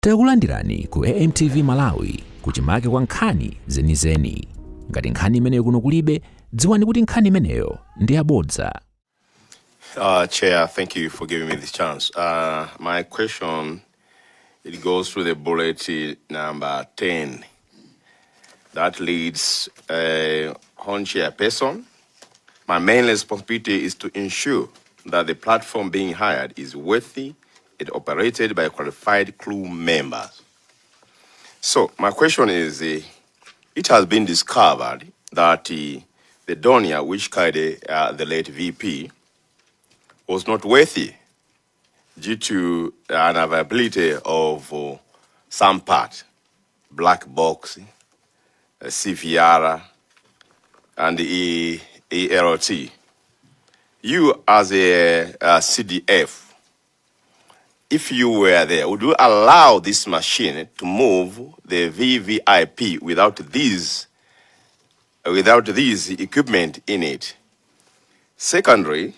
Takulandirani ku AMTV Malawi kuchimake kwa nkhani zenizeni. Ngati nkhani imeneyo kuno kulibe, dziwani kuti nkhani imeneyo ndi yabodza. Chair, thank you for giving me this chance. My question, it goes through the bullet number 10. That leads on chairperson. My main responsibility is to ensure that the platform being hired is worthy and operated by qualified crew members. So my question is, it has been discovered that the Donia, which carried the late VP, was not worthy due to unavailability of some part, black box, CVR, and the ELT. You as a CDF, if you were there, would you allow this machine to move the VVIP without these equipment in it? Secondly,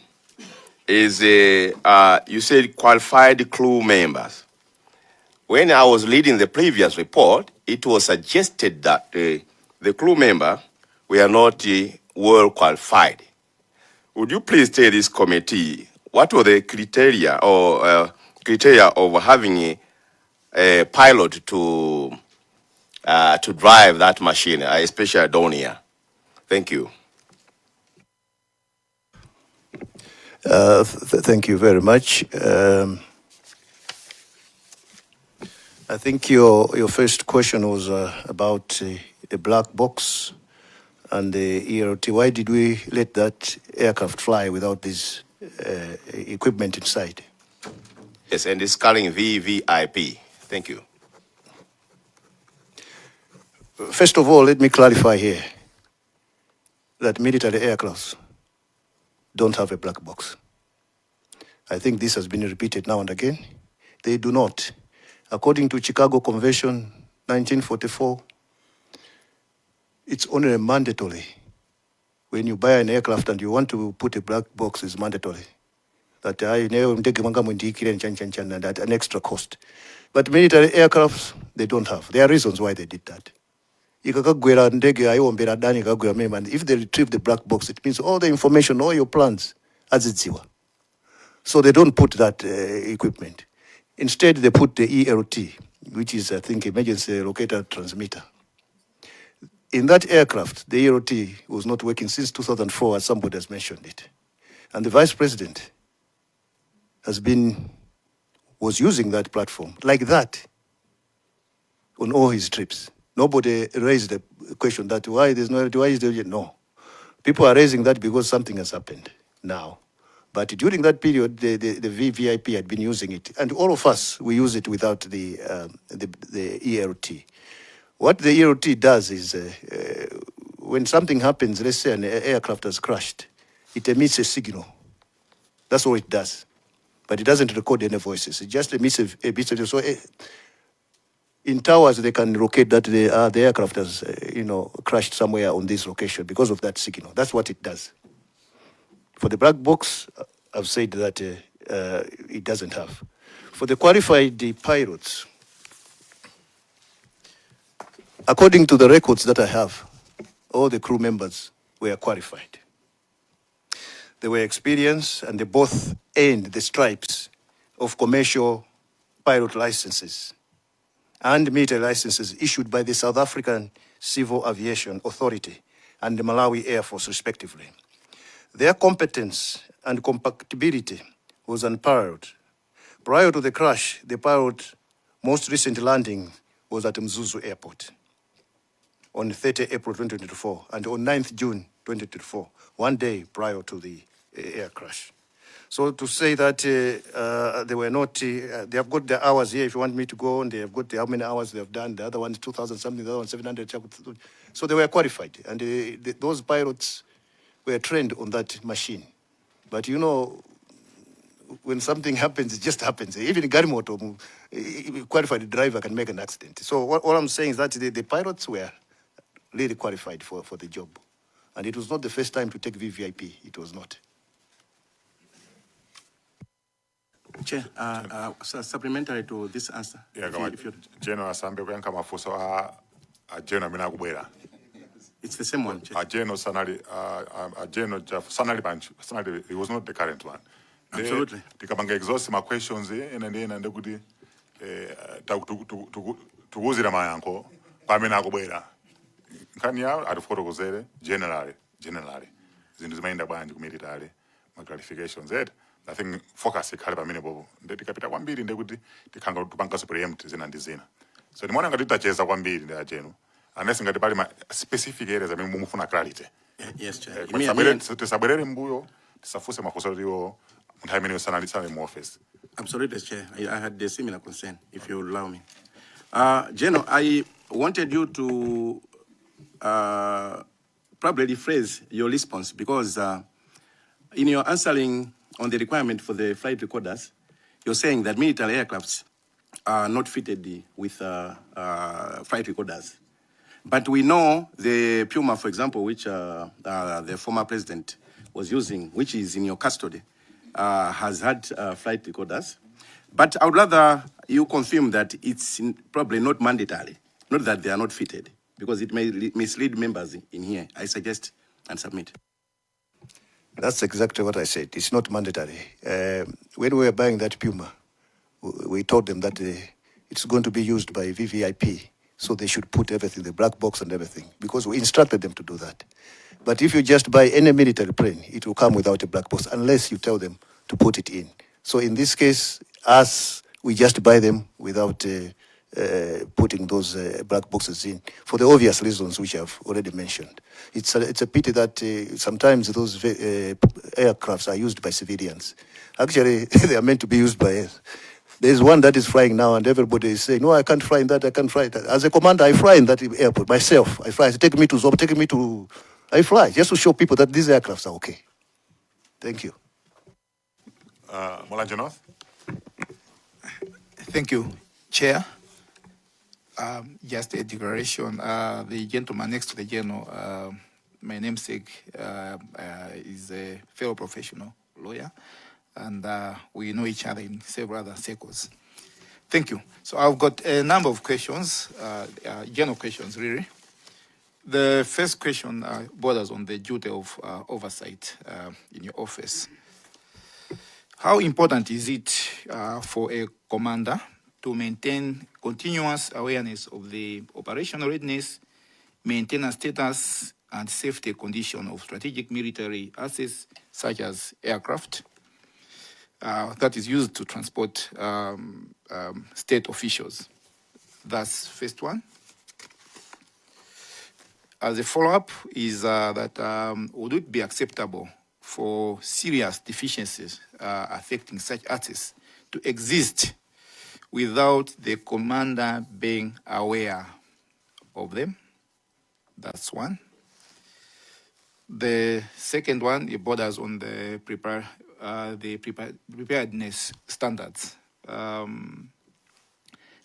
is you said qualified crew members. When I was leading the previous report, it was suggested that the crew member were not well qualified. Would you please tell this committee what were the criteria of having a pilot to drive that machine, especially Donia? Thank you. Thank you very much. I think your first question was about the black box and the ELT. Why did we let that aircraft fly without this equipment inside? Yes, and it's carrying VVIP. Thank you. First of all, let me clarify here that military aircrafts don't have a black box. I think this has been repeated now and again. They do not. According to Chicago Convention 1944, it's only mandatory. When you buy an aircraft and you want to put a black box, it's mandatory. That at an extra cost. But military aircrafts, they don't have. There are reasons why they did that. If they retrieve the black box, it means all the information, all your plans, as it's zero. So they don't put that equipment. Instead, they put the ELT, which is, I think, emergency locator transmitter. In that aircraft, the ELT was not working since 2004, as somebody has mentioned it. And the vice president was using that platform like that on all his trips. Nobody raised the question that why is there no. People are raising that because something has happened now. But during that period, the VVIP had been using it. And all of us, we use it without the ELT. What the ELT does is, when something happens, let's say an aircraft has crashed, it emits a signal. That's all it does. But it doesn't record any voices. It just emits a bit of, so in towers, they can locate that the aircraft has, crashed somewhere on this location because of that signal. That's what it does. For the black box, I've said that it doesn't have. For the qualified pilots, according to the records that I have, all the crew members were qualified. They were experienced and they both earned the stripes of commercial pilot licenses and military licenses issued by the South African Civil Aviation Authority and the Malawi Air Force, respectively. Their competence and compatibility was unparalleled. Prior to the crash, the pilot's most recent landing was at Mzuzu Airport on 30 April 2024 and on 9th June 2024, one day prior to the air crash. So to say that they were not, they have got the hours here, if you want me to go on, they have got how many hours they have done, the other one 2,000 something, the other one 700, so they were qualified. And those pilots were trained on that machine. But when something happens, it just happens. Even Garimoto, qualified driver can make an accident. So all I'm saying is that the pilots were really qualified for the job. And it was not the first time to take VVIP. It was not. Chair, supplementary to this answer. Yeah, If you, General Asambe kuyanka mafuso a General mina kubwera. it's the same one, Chair. A General Sanali, a General Jaffu Sanali, he was not the current one. Absolutely. Tikabanga exhaust my questions and kuti tukuzira mayanko pamena kubwera. Nkanya atifotokozere generally. Zinthu zimayenda bwanji ku military ma qualifications I think focus ikhale pamene popo tikapita kwambiri ndekuti tikhanga tupangaso preempt zina ndi zina so ndimaona ngati titacheza kwambiri ndi achenu unless ngati pali ma specific areas amene mumufuna clarity. Yes, Chair. Tisabwerere mbuyo tisafuse mafunso tiwo nthawi imene yosanalitsana mu office. Absolutely, Chair. I had a similar concern, if you allow me. General, I wanted you to probably rephrase your response because in your answering on the requirement for the flight recorders, you're saying that military aircrafts are not fitted with flight recorders. But we know the Puma, for example, which the former president was using, which is in your custody, has had flight recorders. But I would rather you confirm that it's probably not mandatory, not that they are not fitted, because it may mislead members in here. I suggest and submit. That's exactly what I said. It's not mandatory. When we were buying that Puma, we told them that it's going to be used by VVIP, so they should put everything, the black box and everything, because we instructed them to do that. But if you just buy any military plane, it will come without a black box, unless you tell them to put it in. So in this case, we just buy them without putting those black boxes in, for the obvious reasons which I've already mentioned. It's a pity that sometimes those aircrafts are used by civilians. Actually, they are meant to be used by us. There's one that is flying now, and everybody is saying, no, I can't fly in that, I can't fly that. As a commander, I fly in that airport myself. I fly. Take me to Zom, take me to... I fly, just to show people that these aircrafts are okay. Thank you. Molanje North. Thank you, Chair. Just a declaration. The gentleman next to the general, my namesake, is a fellow professional lawyer, and we know each other in several other circles. Thank you. So I've got a number of questions, general questions, really. The first question borders on the duty of oversight in your office. How important is it for a commander to maintain continuous awareness of the operational readiness, maintenance status, and safety condition of strategic military assets such as aircraft that is used to transport state officials? That's first one. As a follow-up is that would it be acceptable for serious deficiencies affecting such assets to exist without the commander being aware of them? That's one. The second one, it borders on the preparedness standards.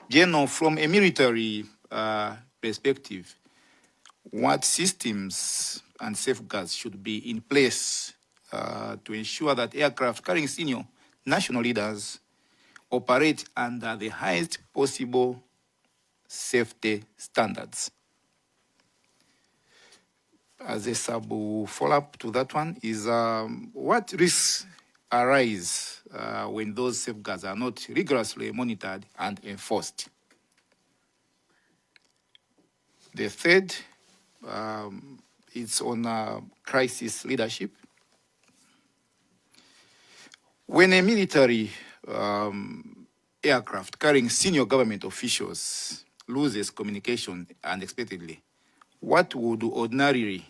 General, from a military perspective, what systems and safeguards should be in place to ensure that aircraft carrying senior national leaders operate under the highest possible safety standards? As a sub-follow-up to that one is what risks arise when those safeguards are not rigorously monitored and enforced? The third, it's on crisis leadership. When a military aircraft carrying senior government officials loses communication unexpectedly, what would ordinarily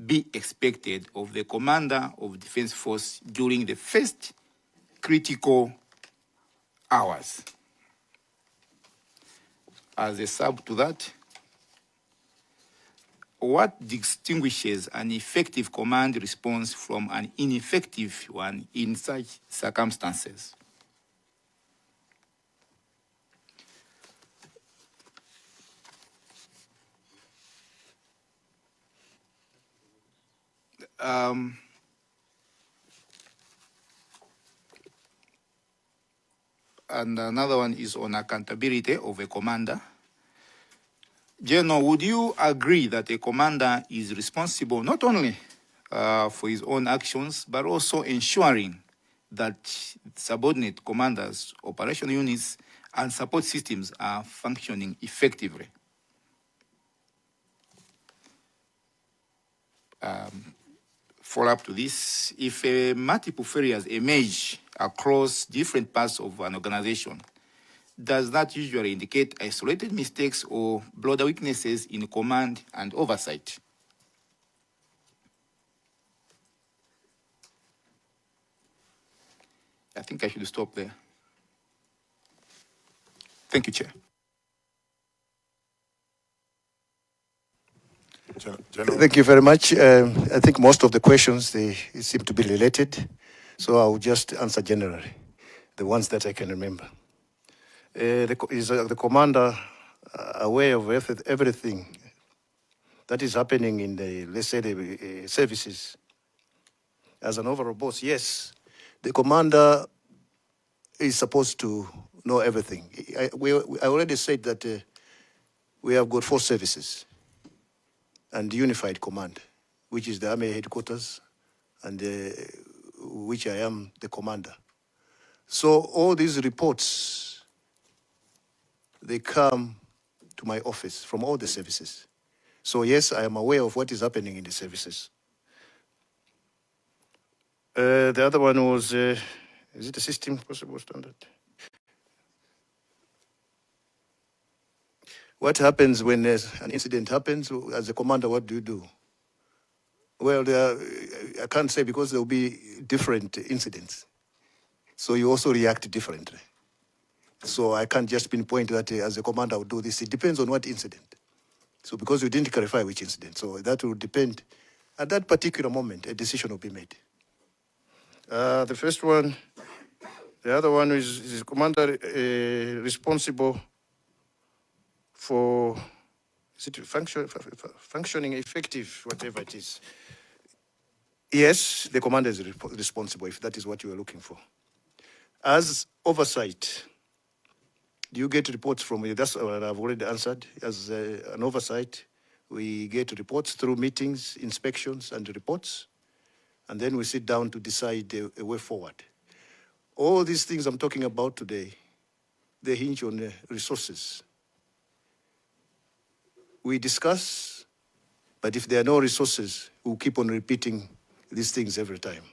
be expected of the commander of defense force during the first critical hours? As a sub to that, what distinguishes an effective command response from an ineffective one in such circumstances? and another one is on accountability of a commander. General, would you agree that a commander is responsible not only for his own actions, but also ensuring that subordinate commanders, operation units, and support systems are functioning effectively? Follow up to this, if multiple failures emerge across different parts of an organization, does that usually indicate isolated mistakes or broader weaknesses in command and oversight? I think I should stop there. Thank you, Chair. General. Thank you very much. I think most of the questions, they seem to be related. So I'll just answer generally, the ones that I can remember. Is the commander aware of everything that is happening in the, let's say, the services? As an overall boss, yes. The commander is supposed to know everything. I already said that we have got 4 services and unified command, which is the Army headquarters, and which I am the commander. So all these reports, they come to my office from all the services. So yes, I am aware of what is happening in the services. The other one was, is it a system possible standard? What happens when an incident happens? As a commander, what do you do? Well, I can't say, because there will be different incidents. So you also react differently. So I can't just pinpoint that as a commander I would do this. It depends on what incident. So because you didn't clarify which incident, so that will depend. At that particular moment, a decision will be made. The first one, the other one is commander responsible for, is it functioning effective, whatever it is. Yes, the commander is responsible, if that is what you are looking for. As oversight, do you get reports from you? That's what I've already answered. As an oversight, we get reports through meetings, inspections, and reports, and then we sit down to decide a way forward. All these things I'm talking about today, they hinge on resources. We discuss, but if there are no resources, we'll keep on repeating these things every time.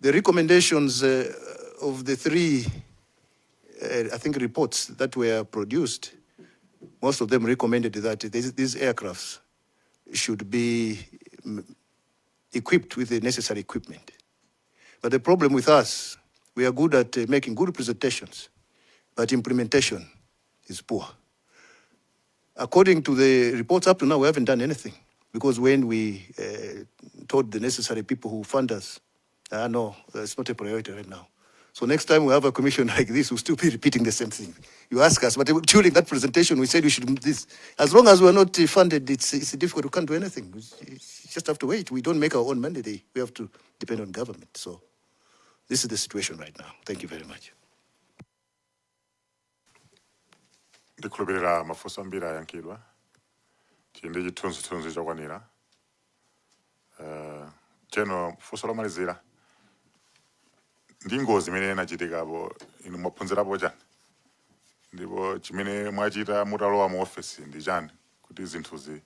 The recommendations of the 3, I think, reports that were produced, most of them recommended that these aircrafts should be equipped with the necessary equipment. But the problem with us, we are good at making good presentations, but implementation is poor. According to the reports up to now, we haven't done anything, because when we told the necessary people who fund us, no, it's not a priority right now. So next time we have a commission like this, we'll still be repeating the same thing. You ask us, but during that presentation, we said we should do this. As long as we're not funded, it's difficult. We can't do anything. We just have to wait. We don't make our own mandate. We have to depend on government. So this is the situation right now. Thank you very much. Ndikhulupirira mafunso ambiri ayankidwa. Tiyende chithunzithunzi chokwanira. Cheno funso lomalizira. Ndi ngozi imene inachitikapo inu mwaphunzirapo chani? Ndipo chimene mwachita mutalowa mu office ndi chani kuti zinthu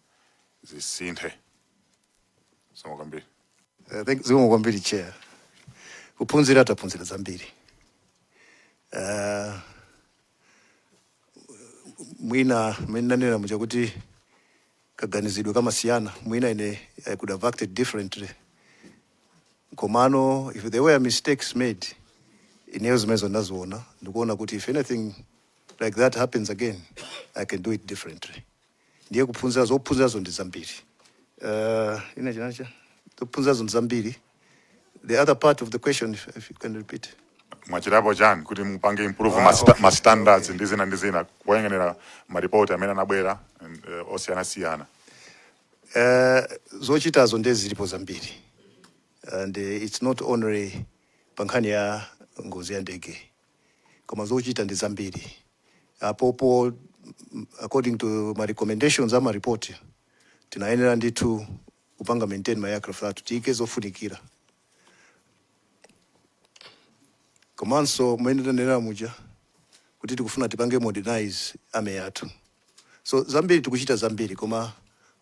zisinthe? Zikomo kwambiri. Zikomo kwambiri, Chair. Kuphunzira taphunzira zambiri. Mwina nanena muja kuti kaganizidwe kamasiyana. Mwina I could have acted differently. Komano, if there were mistakes made, ineyo zimezo nazoona, ndikuona kuti if anything like that happens again, I can do it differently. Ndiye kuphunzira zophunzirazo ndi zambiri. Ina chinacha? Kuphunzirazo ndi zambiri. The other part of the question, if you can repeat. Mwachirapo chani kuti mupange improve ma standards ndi zina kuyang'anira ma report amene anabwera osiyana. Zochitazo ndi zilipo zambiri. And it's not only pankhani ya ngozi ya ndege. koma zochita ndi zambiri. Apopo, according to my recommendations ama report, tinayenera ndithu kupanga maintain my aircraft athu tiike zofunikira. Komanso mwenera nera muja kuti tikufuna tipange modernize army yathu. So zambiri tikuchita zambiri, koma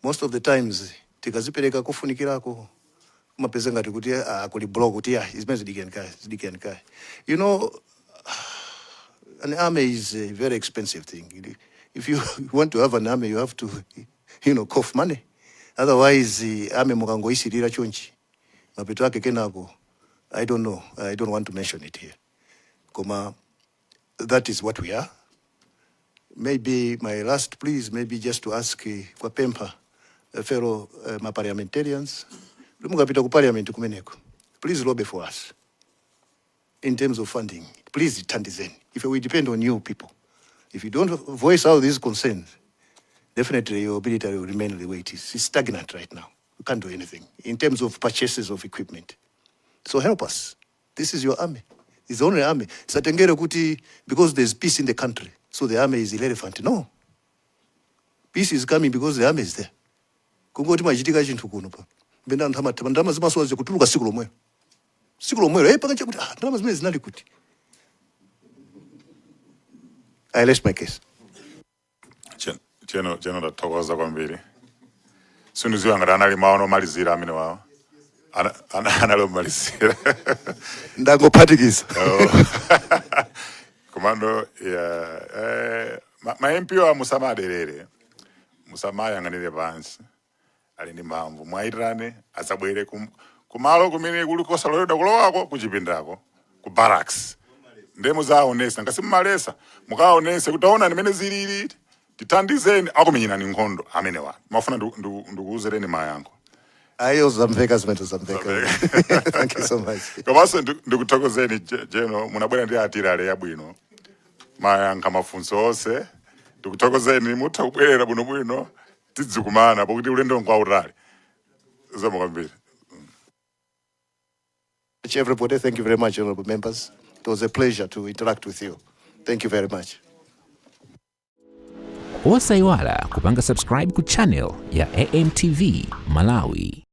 most of the times tikazipereka kufunikirako kumapeza ngati kuti kuli block kuti izimene zidikenkai. You know, an army is a very expensive thing. If you want to have an army, you have to, cough money. Otherwise, army mukangoisirira chonchi. Mapeto ake kenako, I don't know. I don't want to mention it here. Koma, that is what we are. Maybe my last please, maybe just to ask kwa Pempa, fellow my parliamentarians, lumukapita ku parliament kumeneko. Please lobby for us. In terms of funding, please tandizeni. If we depend on you people, if you don't voice out these concerns, definitely your military will remain the way it is. It's stagnant right now. We can't do anything in terms of purchases of equipment. So help us. This is your army. It's the only army. Satengere kuti, because there's peace in the country, so the army is irrelevant. No. Peace is coming because the army is there. Kungoti machitika chinthu kuno pa. Benda ndama zimaswazi kutuluka siku lomwe. Siku lomwe, pakacha kuti, ndama zimene zinali kuti. I rest my case. Cheno ndathokoza kwambiri. Suniziwa ngati anali maono malizira amene wawo. Analo malizira. Ndangophatikisa. Komando ma MP wa musamaderere. Musamayang'anire pansi. Ali ndi mphamvu. Mwayitirane asabwere kumalo kumene kuli kosaloledwa kulowako kuchipindako ku barracks. Ndemu zaonesa ngasimumalesa mukaonese kutaona nimene zilili titandizeni akumenyerani nkhondo amene wa mafuna ndikuuzereni mayankho. Ayo zamveka zimene zamveka. Thank you so much. Komanso ndikuthokozeni Jeno munabwera ndi atirale yabwino mayankha mafunso onse ndikuthokozeni mutha kubwerera bwinobwino tidzikumana pakuti ulendo nkwautali zomwe kwambiri. Everybody, thank you very much, honorable members. It was a pleasure to interact with you. Thank you very much. Osayiwala kupanga subscribe ku channel ya AMTV Malawi.